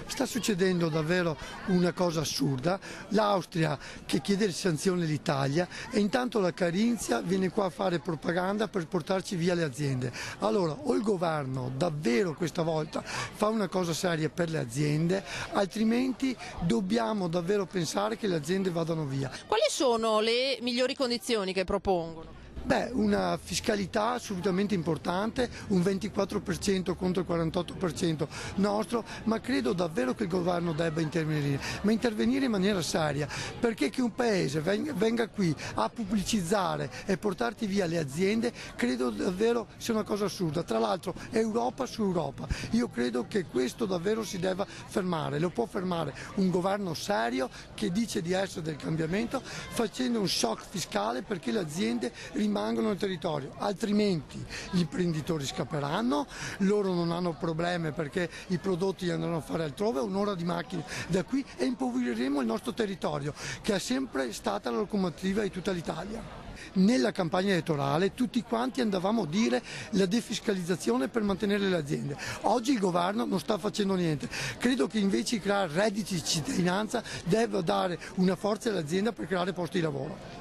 sta succedendo davvero una cosa assurda, l'Austria che chiede sanzioni all'Italia e intanto la Carinzia viene qua a fare propaganda per portarci via le aziende. Allora o il governo davvero questa volta fa una cosa seria per le aziende, altrimenti dobbiamo davvero pensare che le aziende vadano via. Quali sono le migliori condizioni che propongono? Beh, una fiscalità assolutamente importante, un 24% contro il 48% nostro, ma credo davvero che il governo debba intervenire, ma intervenire in maniera seria, perché che un paese venga qui a pubblicizzare e portarti via le aziende, credo davvero sia una cosa assurda. Tra l'altro Europa su Europa, io credo che questo davvero si debba fermare, lo può fermare un governo serio che dice di essere del cambiamento, facendo un shock fiscale perché le aziende rimangono nel territorio, altrimenti gli imprenditori scapperanno, loro non hanno problemi perché i prodotti andranno a fare altrove, un'ora di macchina da qui e impoveriremo il nostro territorio che è sempre stata la locomotiva di tutta l'Italia. Nella campagna elettorale tutti quanti andavamo a dire la defiscalizzazione per mantenere le aziende. Oggi il governo non sta facendo niente. Credo che invece di creare redditi di cittadinanza debba dare una forza all'azienda per creare posti di lavoro.